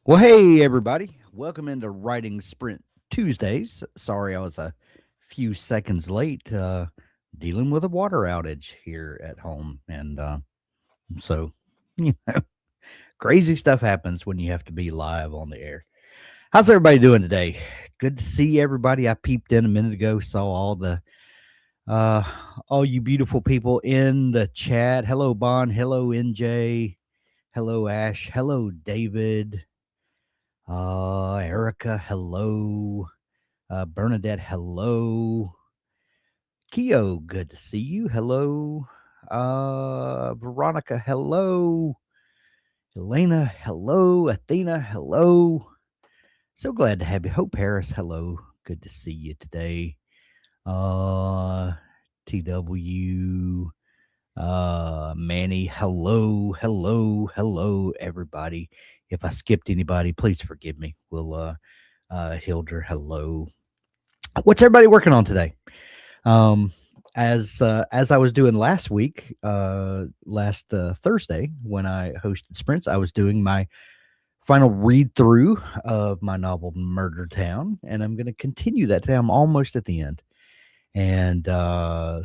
Well, hey, everybody. Welcome into Writing Sprint Tuesdays. Sorry I was a few seconds late dealing with a water outage here at home. So, you know, crazy stuff happens when you have to be live on the air. How's everybody doing today? Good to see everybody. I peeped in a minute ago, saw uh, all you beautiful people in the chat. Hello, Bon. Hello, NJ. Hello, Ash. Hello, David. Erica, hello. Bernadette, hello. Keo, good to see you. Hello. Veronica, hello. Elena, hello. Athena, hello. So glad to have you. Hope Harris, hello. Good to see you today. Uh, TW, Manny, hello, hello, hello, everybody. If I skipped anybody, please forgive me. Hilder, hello. What's everybody working on today? Um, as I was doing last week, last Thursday when I hosted sprints, I was doing my final read through of my novel Murder Town, and I'm going to continue that today. I'm almost at the end, and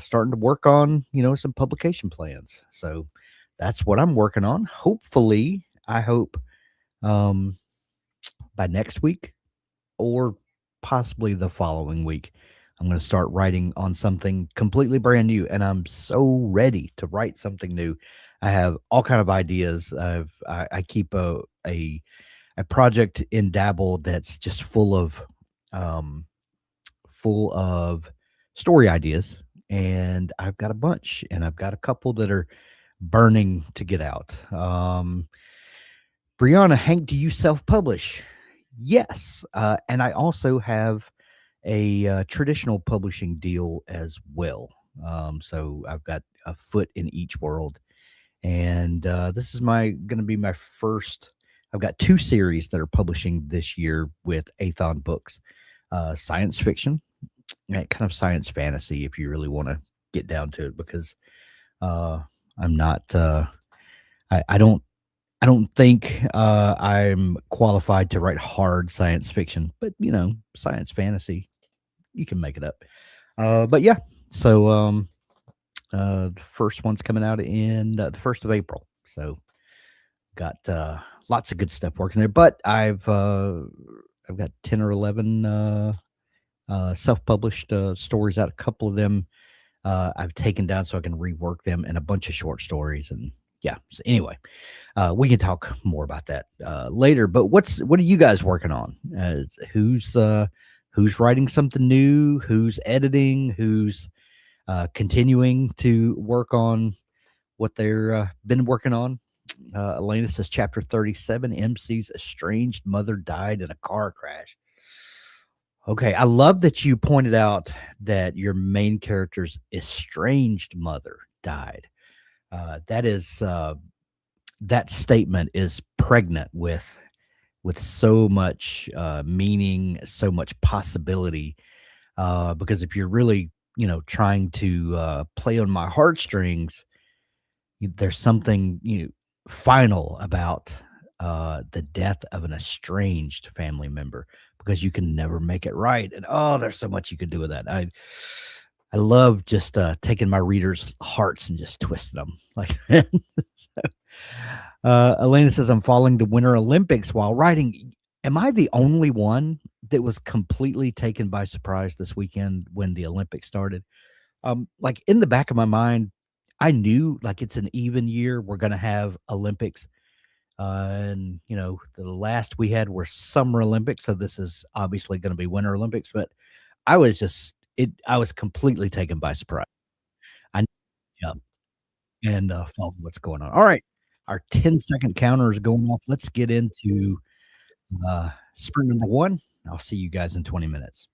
starting to work on some publication plans. So that's what I'm working on. Hopefully, I hope um, by next week or possibly the following week, I'm going to start writing on something completely brand new, and I'm so ready to write something new. I have all kind of ideas. I keep a project in Dabble that's just um, full of story ideas, and I've got a bunch, and I've got a couple that are burning to get out. Brianna, Hank, do you self publish? Yes. And I also have a traditional publishing deal as well. So I've got a foot in each world. And this is going to be my first. I've got two series that are publishing this year with Athon Books, science fiction, kind of science fantasy, if you really want to get down to it, because uh, I'm not. I don't I don't think I'm qualified to write hard science fiction, but science fantasy, you can make it up. But yeah, so the first one's coming out in the 1st of April. So got lots of good stuff working there. But I've got 10 or 11 self-published stories out. A couple of them I've taken down so I can rework them, and a bunch of short stories. And yeah, so anyway, we can talk more about that later. But what are you guys working on? Who's writing something new? Who's editing? Who's continuing to work on what they're been working on? Elena says chapter 37. MC's estranged mother died in a car crash. Okay, I love that you pointed out that your main character's estranged mother died. That is that statement is pregnant with so much meaning, so much possibility. Because if you're really, trying to play on my heartstrings, there's something final about the death of an estranged family member, because you can never make it right. And oh, there's so much you could do with that. I love just taking my readers' hearts and just twisting them like that. So, Elena says, I'm following the Winter Olympics while writing. Am I the only one that was completely taken by surprise this weekend when the Olympics started? Like in the back of my mind, I knew like it's an even year. We're going to have Olympics. And, the last we had were Summer Olympics. So this is obviously going to be Winter Olympics. But I was completely taken by surprise. I jump and follow what's going on. All right. Our 10-second counter is going off. Let's get into sprint number one. I'll see you guys in 20 minutes.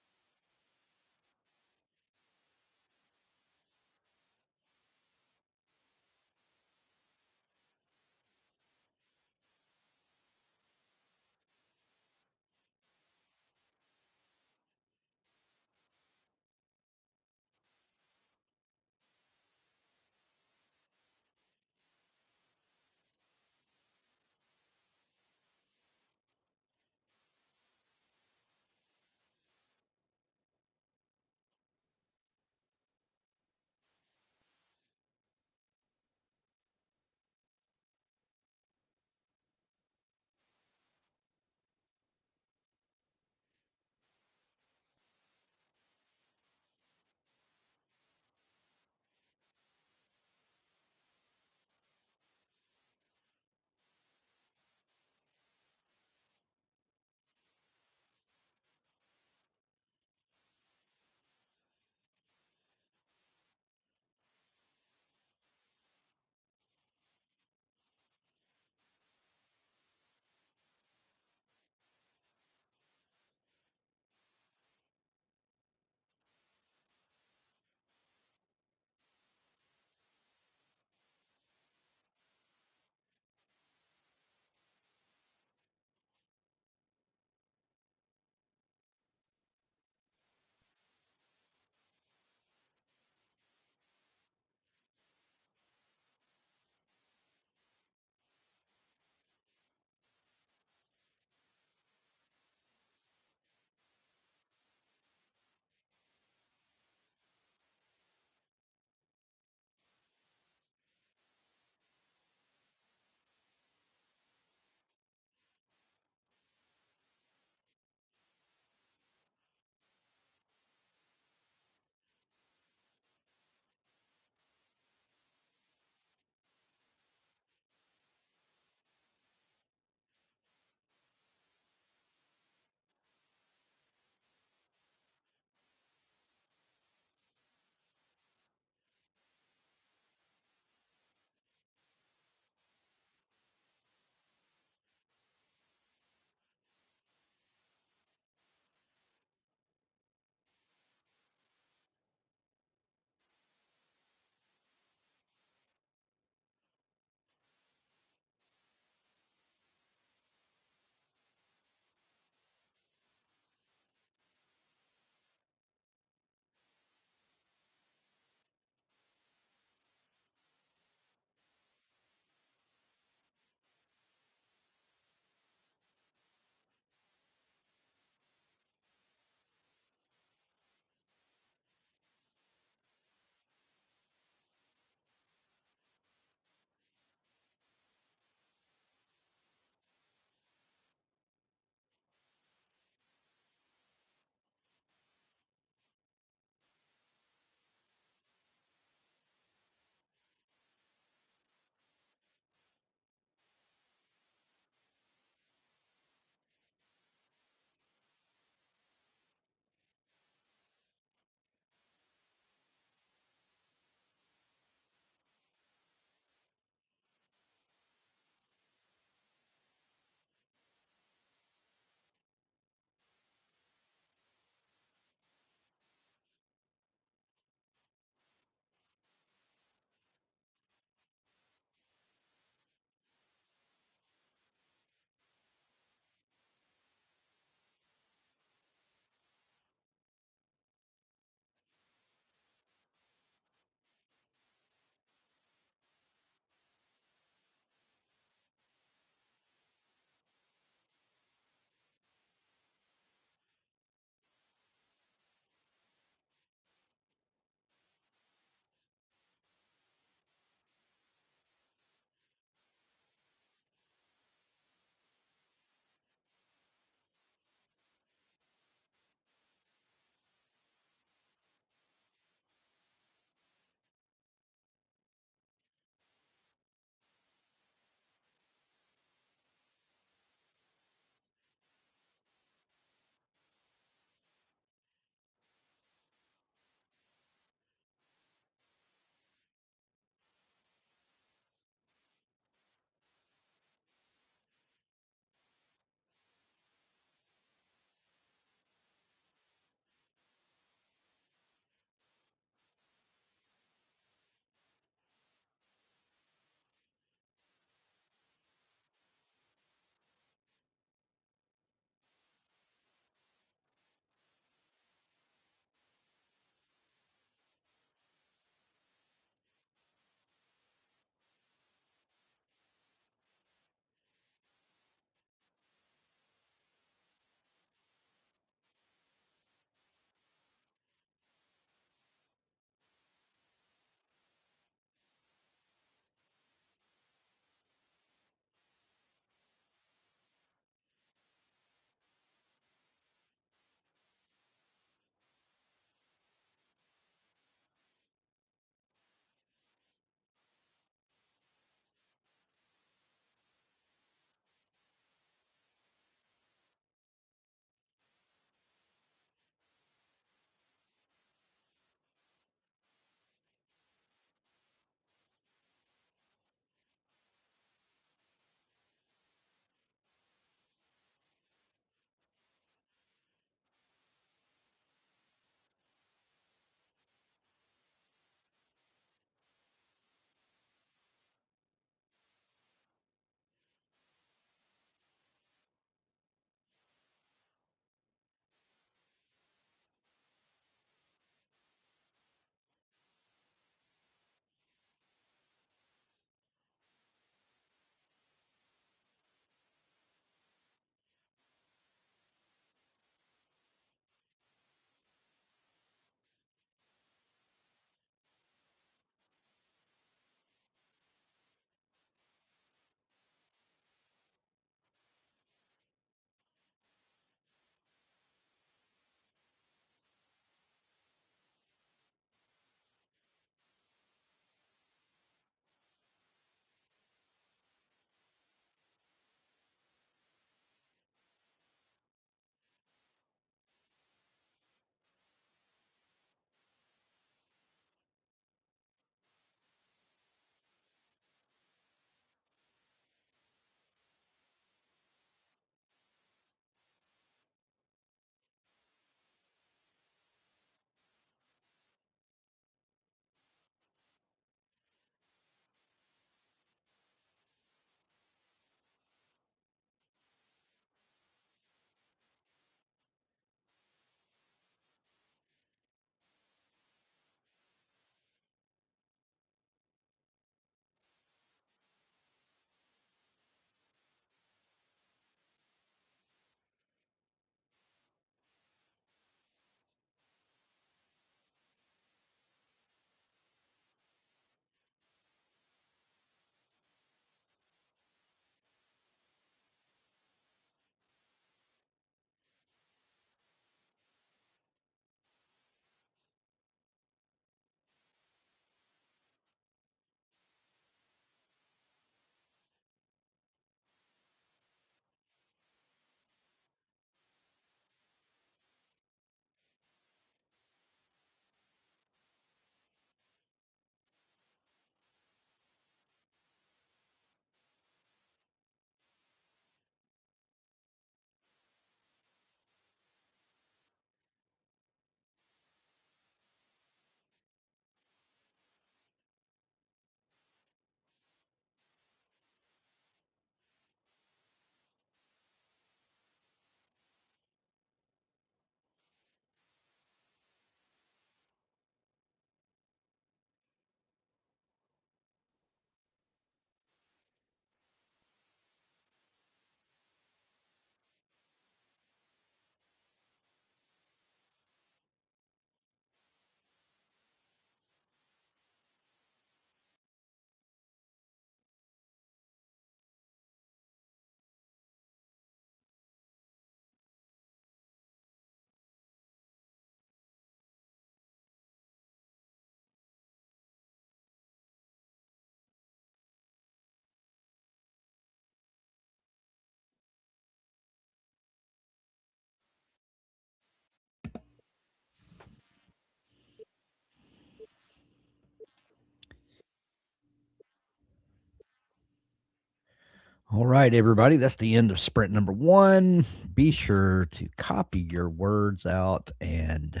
All right, everybody, that's the end of sprint number one. Be sure to copy your words out and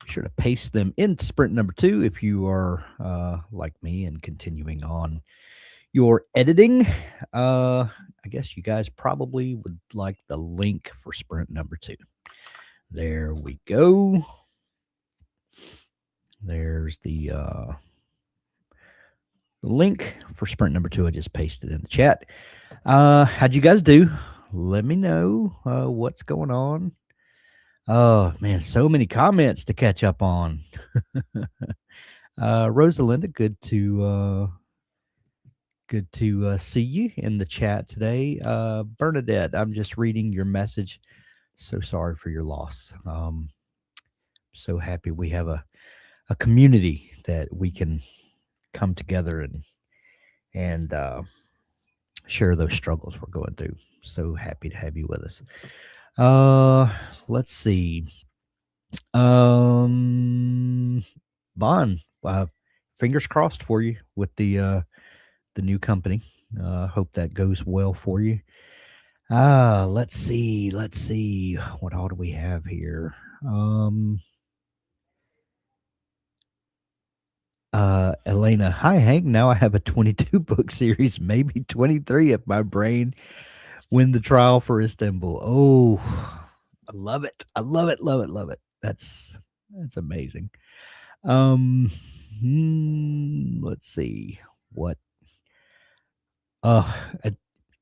be sure to paste them into sprint number two if you are like me and continuing on your editing. I guess you guys probably would like the link for sprint number two. There we go. There's the link for sprint number two. I just pasted in the chat. How'd you guys do? Let me know what's going on. Oh man, so many comments to catch up on. Rosalinda, good to see you in the chat today. Bernadette, I'm just reading your message. So sorry for your loss. So happy we have a community that we can come together and share those struggles we're going through. So happy to have you with us. Let's see. Bon, fingers crossed for you with the new company. Hope that goes well for you. Let's see. What all do we have here? Elena, hi Hank. Now I have a 22 book series, maybe 23 if my brain win the trial for Istanbul. Oh, I love it. I love it. Love it. Love it. That's amazing. Let's see what. I,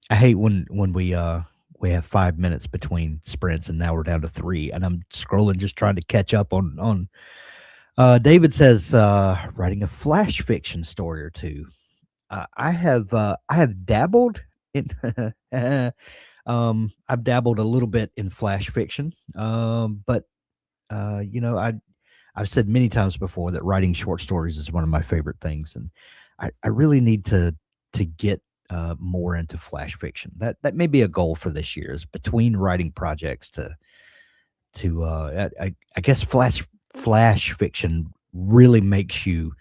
I hate when we have 5 minutes between sprints and now we're down to three, and I'm scrolling just trying to catch up on. David says writing a flash fiction story or two. I have dabbled in. I've dabbled a little bit in flash fiction, but I've said many times before that writing short stories is one of my favorite things, and I really need to get more into flash fiction. That may be a goal for this year. Is between writing projects I guess flash fiction really makes you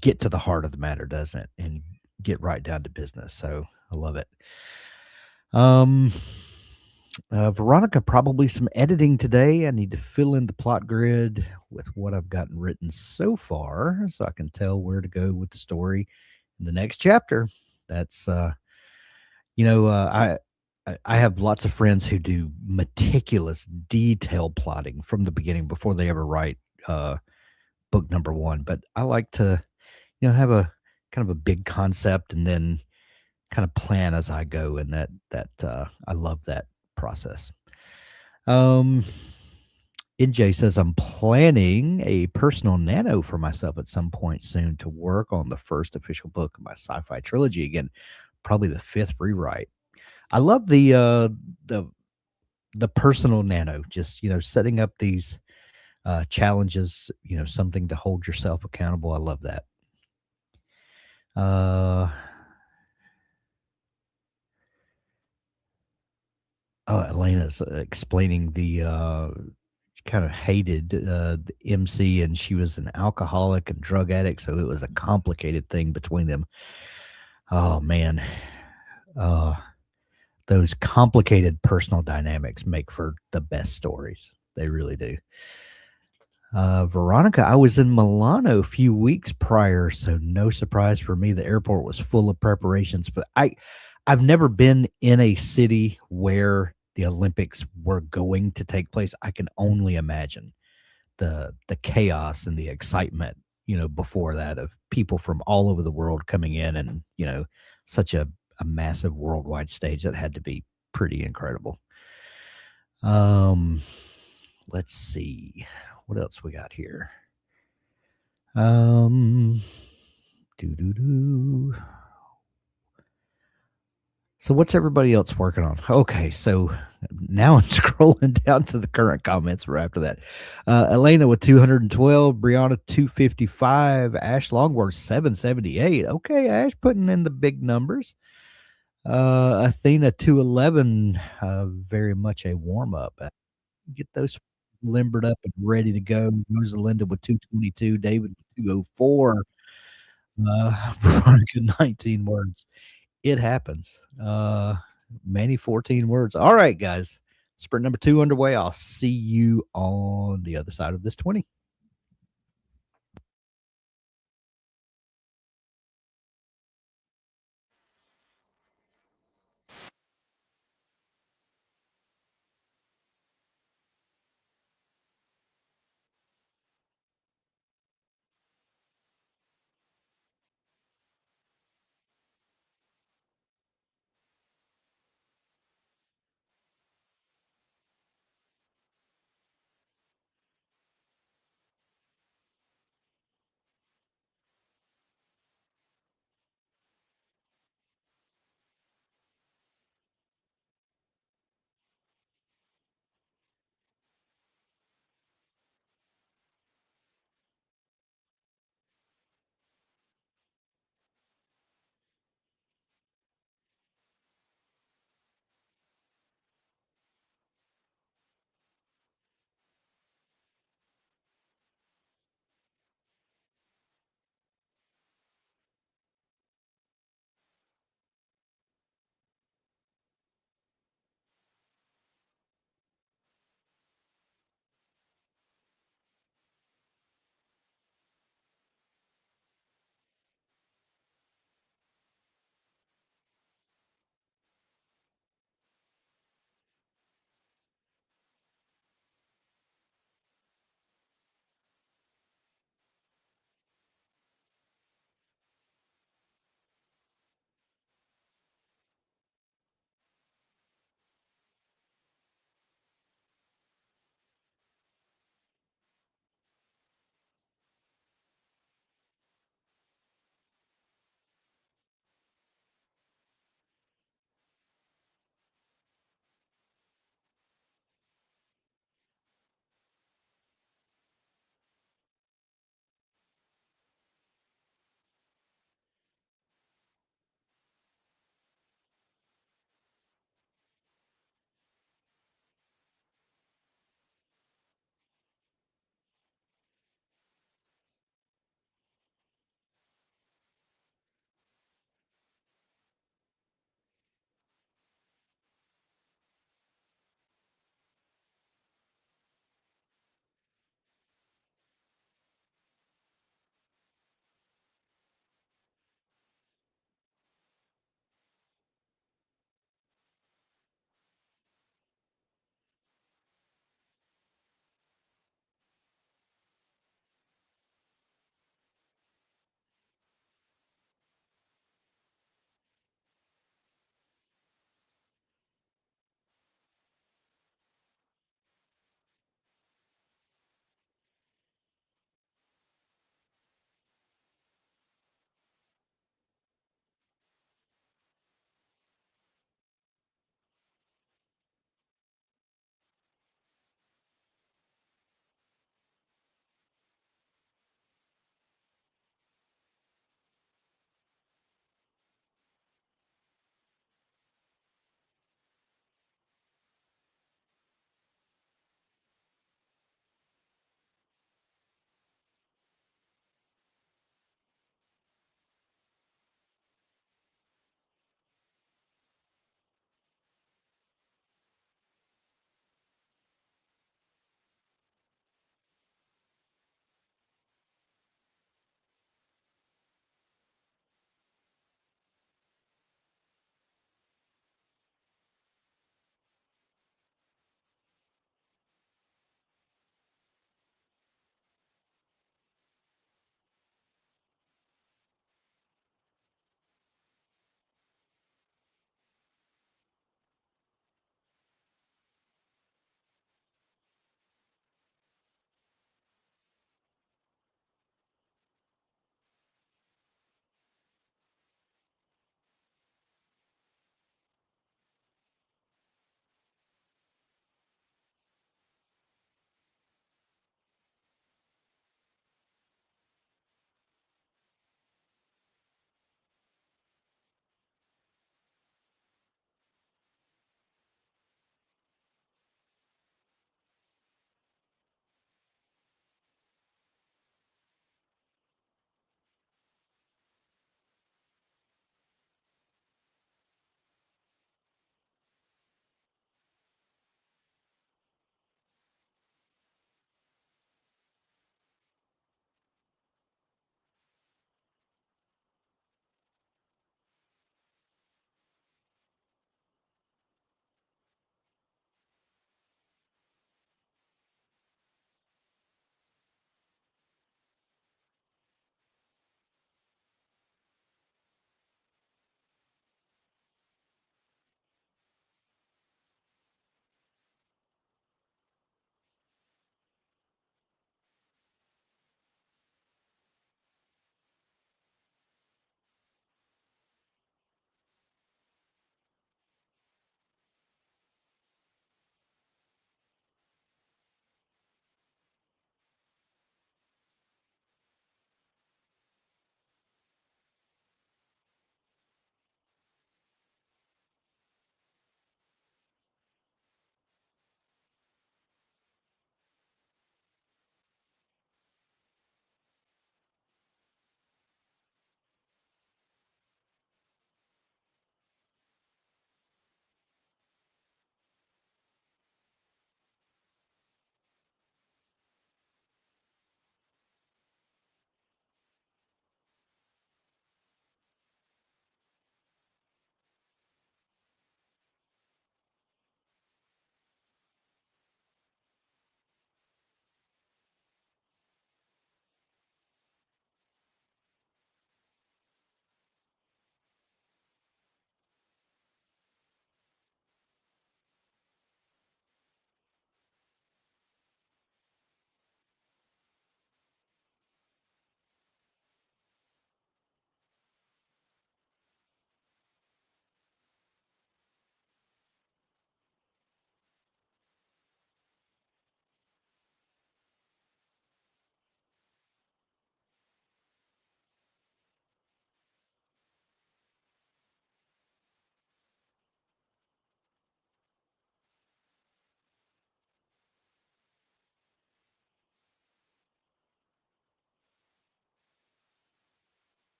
get to the heart of the matter, doesn't it? And get right down to business. So I love it. Um, Veronica, probably some editing today. I need to fill in the plot grid with what I've gotten written so far so I can tell where to go with the story in the next chapter. That's, I have lots of friends who do meticulous, detailed plotting from the beginning before they ever write book number one. But I like to, have a kind of a big concept and then kind of plan as I go, and that I love that process. NJ says I'm planning a personal nano for myself at some point soon to work on the first official book of my sci-fi trilogy again, probably the fifth rewrite. I love the personal nano, just setting up these challenges, something to hold yourself accountable. I love that. Elena's explaining the kind of hated the MC, and she was an alcoholic and drug addict, so it was a complicated thing between them. Oh man, those complicated personal dynamics make for the best stories. They really do. Veronica, I was in Milano a few weeks prior, so no surprise for me. The airport was full of preparations, but I've never been in a city where the Olympics were going to take place. I can only imagine the chaos and the excitement, before that, of people from all over the world coming in, and such a massive worldwide stage. That had to be pretty incredible. Let's see what else we got here. So what's everybody else working on? Okay, so now I'm scrolling down to the current comments right after that. Elena with 212, Brianna 255, Ash Longworth 778. Okay, Ash putting in the big numbers. Athena 211, very much a warm up. Get those limbered up and ready to go. Rosalinda with 222, David with 204, Veronica 19 words. it happens. Many 14 words. All right, guys. Sprint number 2 underway. I'll see you on the other side of this 20.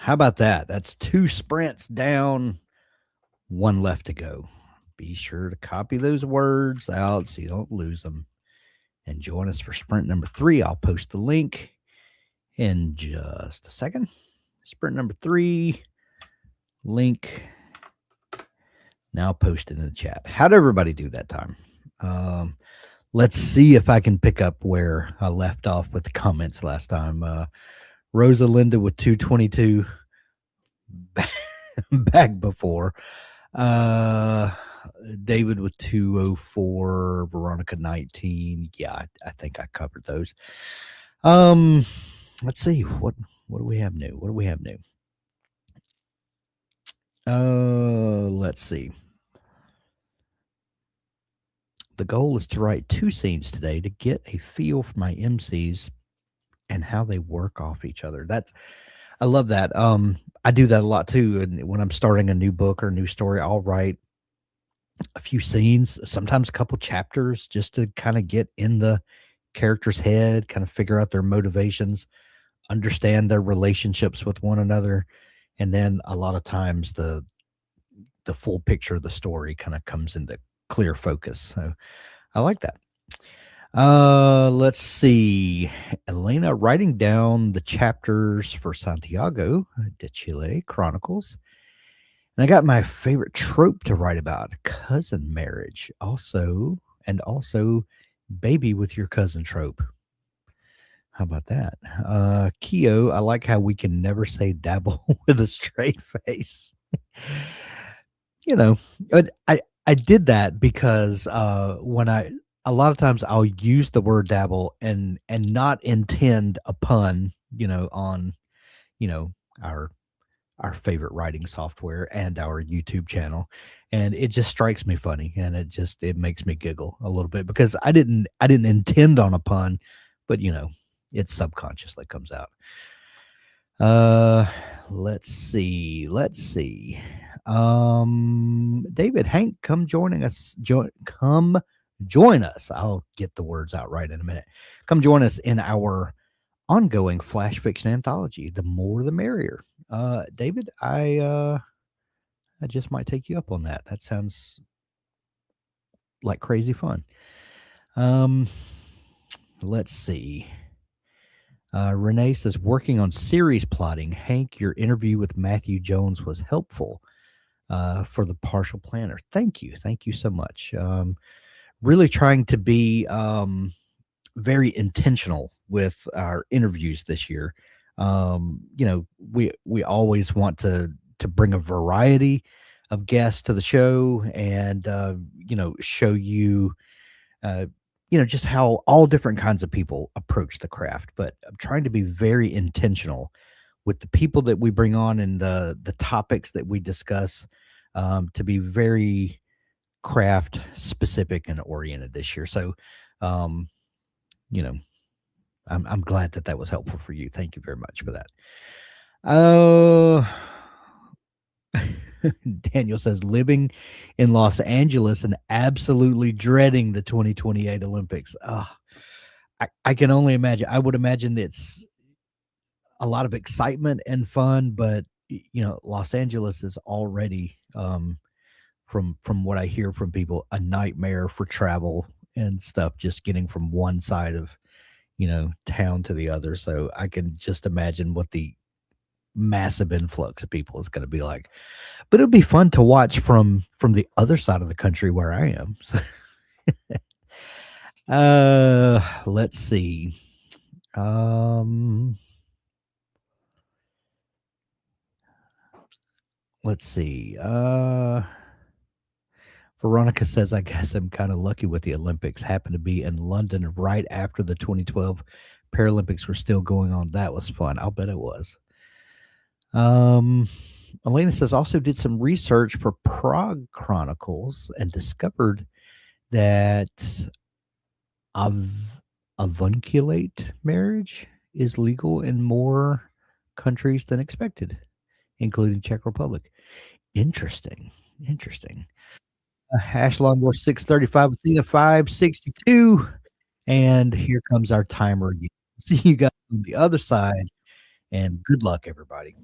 How about that? That's 2 sprints down, 1 left to go. Be sure to copy those words out so you don't lose them. And join us for sprint number 3. I'll post the link in just a second. Sprint number 3, link now posted in the chat. How'd everybody do that time? Let's see if I can pick up where I left off with the comments last time. Rosalinda with 222 back before. Uh, David with 204, Veronica 19. Yeah, I think I covered those. Let's see what do we have new? What do we have new? Let's see. The goal is to write 2 scenes today to get a feel for my MCs and how they work off each other. I love that. I do that a lot too. And when I'm starting a new book or a new story, I'll write a few scenes, sometimes a couple chapters, just to kind of get in the character's head, kind of figure out their motivations, understand their relationships with one another, and then a lot of times the full picture of the story kind of comes into clear focus. So I like that. Let's see. Elena writing down the chapters for Santiago de Chile Chronicles. And I got my favorite trope to write about, cousin marriage. Also baby with your cousin trope. How about that? Keo, I like how we can never say dabble with a straight face. You know, I did that because when I a lot of times I'll use the word dabble and not intend a pun, on, you know, our our favorite writing software and our YouTube channel. And it just strikes me funny and it makes me giggle a little bit because I didn't intend on a pun, but it subconsciously comes out. Uh let's see. Let's see. David, Hank, come join us. I'll get the words out right in a minute. Come join us in our ongoing flash fiction anthology. The more the merrier. David, I just might take you up on that. That sounds like crazy fun. Um let's see. Renee says, working on series plotting. Hank, your interview with Matthew Jones was helpful for the partial planner. Thank you. Thank you so much. Really trying to be very intentional with our interviews this year. We always want to bring a variety of guests to the show and show you just how all different kinds of people approach the craft. But I'm trying to be very intentional with the people that we bring on and the topics that we discuss, to be very craft specific and oriented this year. So, um, you know, I'm glad that that was helpful for you. Thank you very much for that. Oh, Daniel says living in Los Angeles and absolutely dreading the 2028 Olympics. I can only imagine. I would imagine it's a lot of excitement and fun, but Los Angeles is already, from what I hear from people, a nightmare for travel and stuff. Just getting from one side of town to the other. So I can just imagine what the massive influx of people is going to be like. But it'll be fun to watch from the other side of the country where I am. So, let's see. Let's see. Veronica says, I guess I'm kind of lucky with the Olympics. Happened to be in London right after the 2012 Paralympics were still going on. That was fun. I'll bet it was. Elena says, also did some research for Prague Chronicles and discovered that avunculate marriage is legal in more countries than expected, including Czech Republic. Interesting. Interesting. Hash Longboard 635 Athena 562. And here comes our timer again. See you guys on the other side. And good luck, everybody.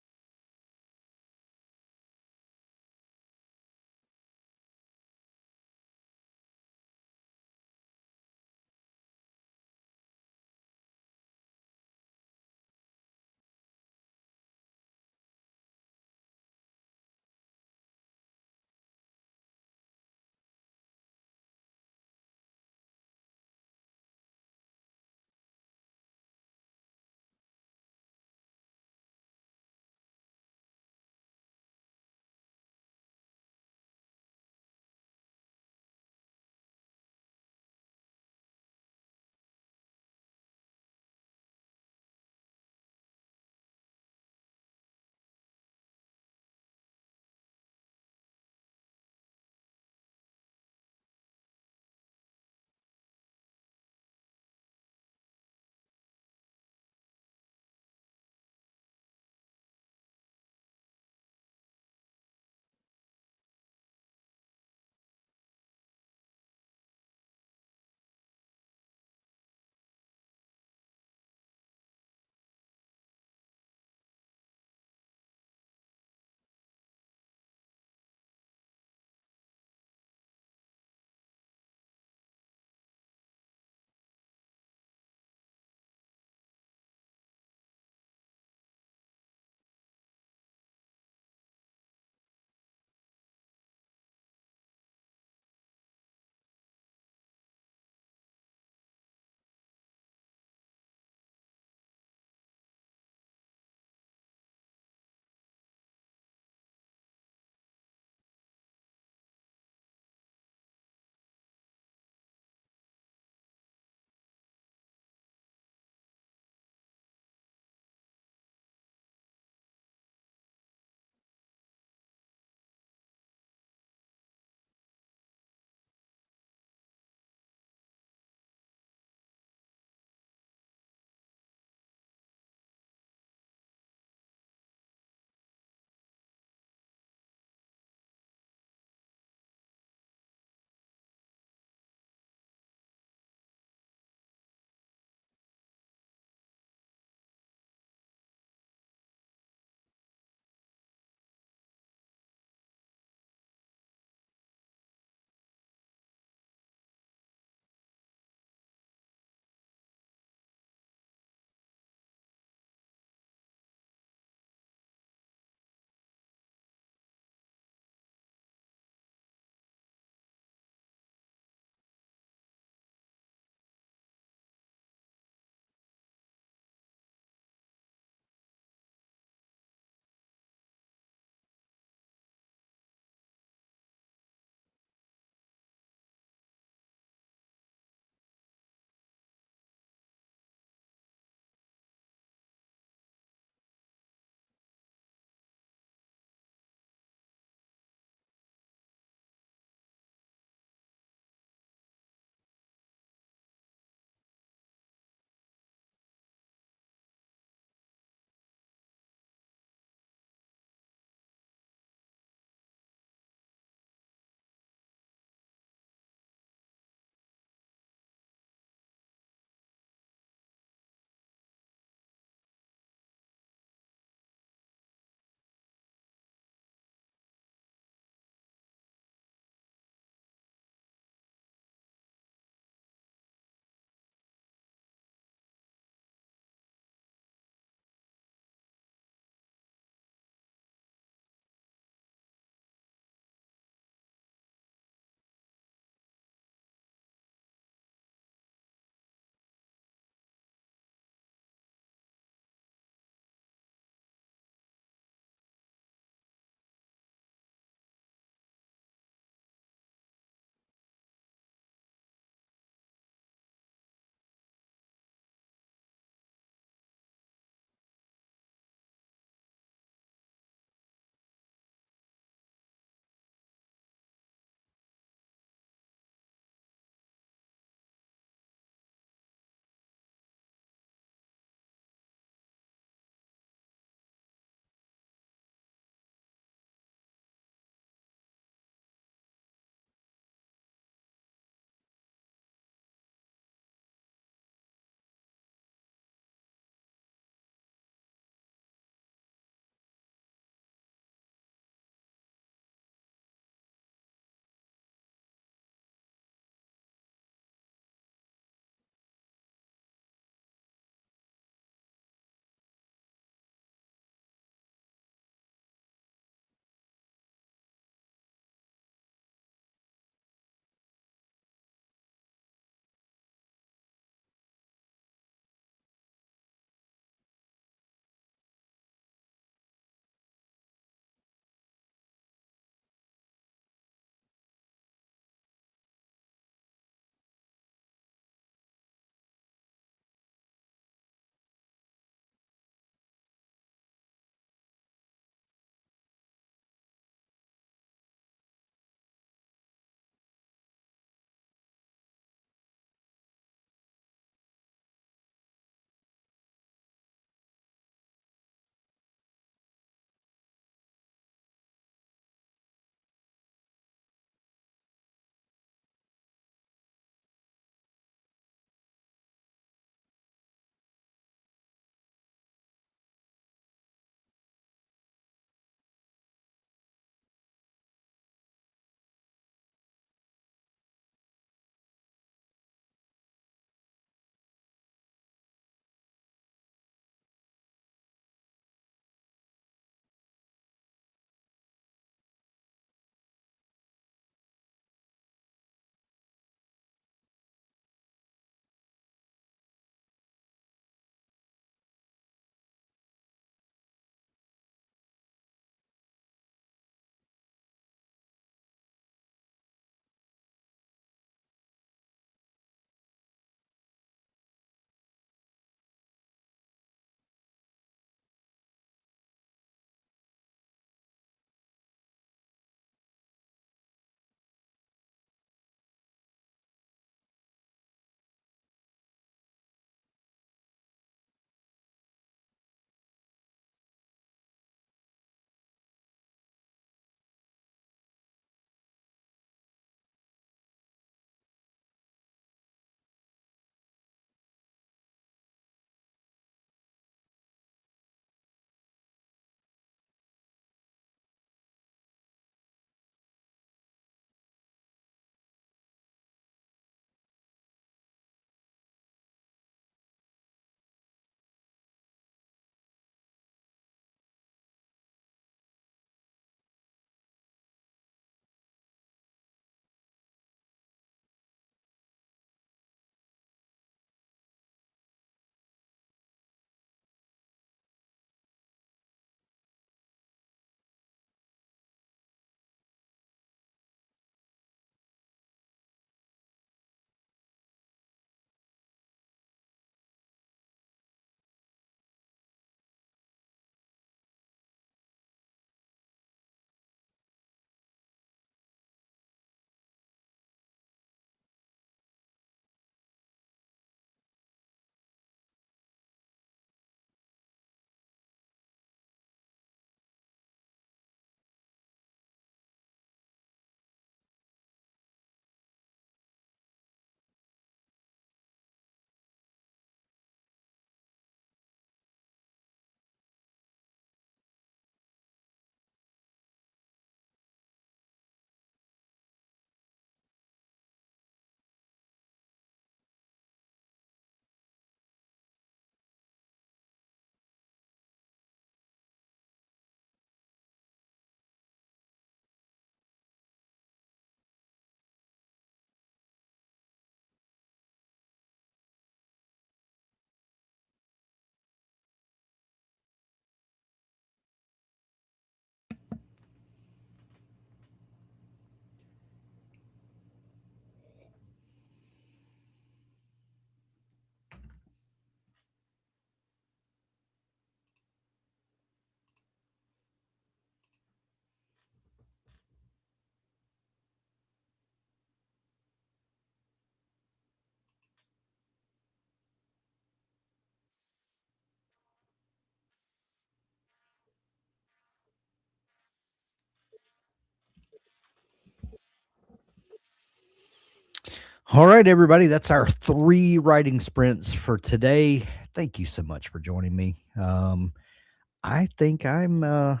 All right, everybody, that's our 3 writing sprints for today. Thank you so much for joining me. I think I'm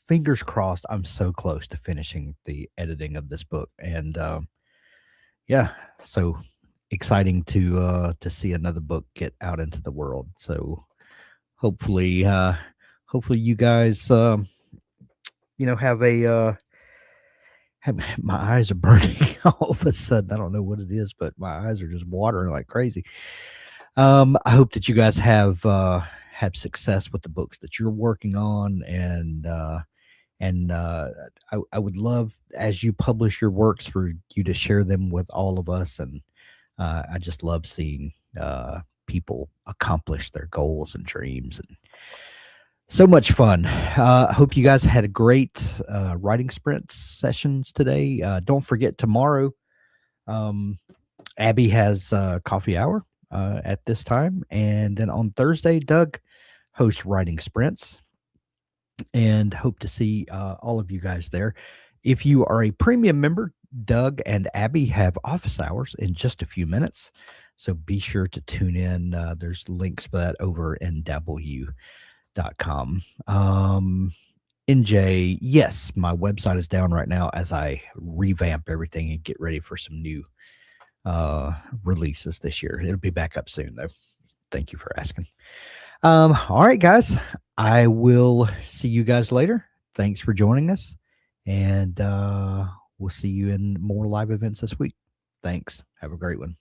fingers crossed. I'm so close to finishing the editing of this book, and yeah, so exciting to see another book get out into the world. So hopefully, hopefully you guys, have my eyes are burning all of a sudden. I don't know what it is, but my eyes are just watering like crazy. I hope that you guys have success with the books that you're working on, and I would love, as you publish your works, for you to share them with all of us. And I just love seeing people accomplish their goals and dreams, and so much fun. I hope you guys had a great writing sprint sessions today. Don't forget, tomorrow, um, Abby has coffee hour at this time. And then on Thursday, Doug hosts writing sprints, and hope to see all of you guys there. If you are a premium member, Doug and Abby have office hours in just a few minutes. So be sure to tune in. There's links for that over in w.com. NJ, yes, my website is down right now as I revamp everything and get ready for some new releases this year. It'll be back up soon, though. Thank you for asking. All right, guys, I will see you guys later. Thanks for joining us, and we'll see you in more live events this week. Thanks. Have a great one.